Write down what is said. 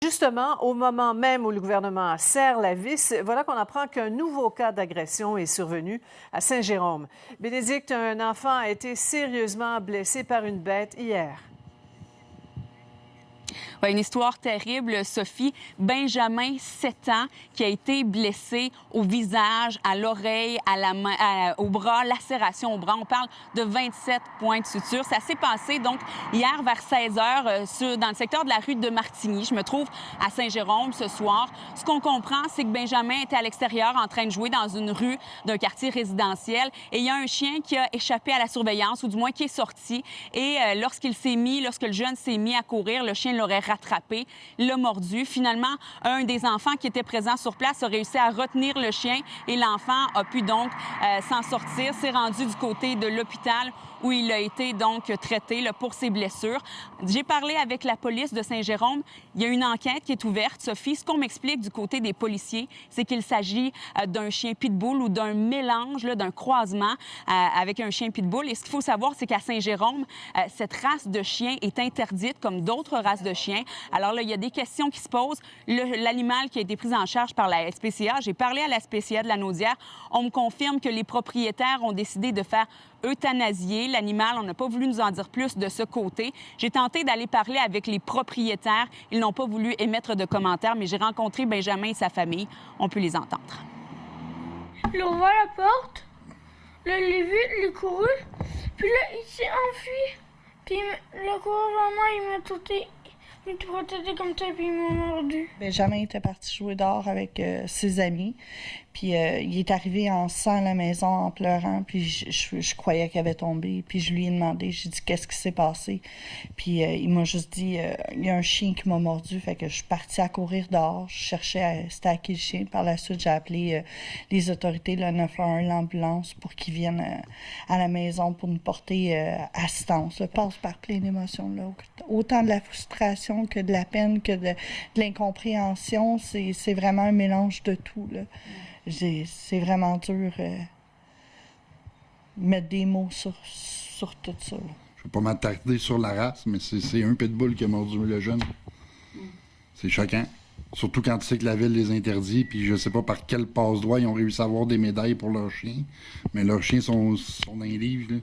Justement, au moment même où le gouvernement serre la vis, voilà qu'on apprend qu'un nouveau cas d'agression est survenu à Saint-Jérôme. Bénédicte, un enfant a été sérieusement blessé par une bête hier. Ouais, une histoire terrible, Sophie. Benjamin, 7 ans, qui a été blessé au visage, à l'oreille, à la main, au bras, lacération au bras. On parle de 27 points de suture. Ça s'est passé donc hier vers 16 h dans le secteur de la rue de Martigny. Je me trouve à Saint-Jérôme ce soir. Ce qu'on comprend, c'est que Benjamin était à l'extérieur en train de jouer dans une rue d'un quartier résidentiel et il y a un chien qui a échappé à la surveillance, ou du moins qui est sorti. Et lorsque le jeune s'est mis à courir, le chien l'aurait rattrapé, l'a mordu. Finalement, un des enfants qui était présent sur place a réussi à retenir le chien et l'enfant a pu donc s'en sortir. S'est rendu du côté de l'hôpital où il a été donc traité là, pour ses blessures. J'ai parlé avec la police de Saint-Jérôme. Il y a une enquête qui est ouverte, Sophie. Ce qu'on m'explique du côté des policiers, c'est qu'il s'agit d'un chien pitbull ou d'un mélange, d'un croisement avec un chien pitbull. Et ce qu'il faut savoir, c'est qu'à Saint-Jérôme, cette race de chien est interdite comme d'autres races de chiens. Alors là, il y a des questions qui se posent. L'animal qui a été pris en charge par la SPCA, j'ai parlé à la SPCA de la Naudière. On me confirme que les propriétaires ont décidé de faire euthanasier l'animal. On n'a pas voulu nous en dire plus de ce côté. J'ai tenté d'aller parler avec les propriétaires. Ils n'ont pas voulu émettre de commentaires, mais j'ai rencontré Benjamin et sa famille. On peut les entendre. Il a ouvert la porte. Là, il l'a vu, il est couru. Puis là, il s'est enfui. Puis il a couru vers moi, il m'a touté. Il m'a protégé comme ça, puis il m'a mordu. Benjamin était parti jouer dehors avec ses amis. Puis il est arrivé en sang à la maison en pleurant. Puis je croyais qu'il avait tombé. Puis je lui ai demandé, j'ai dit qu'est-ce qui s'est passé. Puis il m'a juste dit, il y a un chien qui m'a mordu. Fait que je suis partie à courir dehors. Je cherchais c'était à qui le chien. Par la suite, j'ai appelé les autorités, le 911, l'ambulance, pour qu'ils viennent à la maison pour nous porter assistance. Je passe par plein d'émotions, là. Autant de la frustration que de la peine, que de l'incompréhension. C'est vraiment un mélange de tout, là. C'est vraiment dur mettre des mots sur tout ça. Là. Je ne vais pas m'attarder sur la race, mais c'est un pitbull qui a mordu le jeune. C'est choquant. Surtout quand tu sais que la ville les interdit, puis je sais pas par quel passe-droit ils ont réussi à avoir des médailles pour leurs chiens. Mais leurs chiens sont dans les livres, là.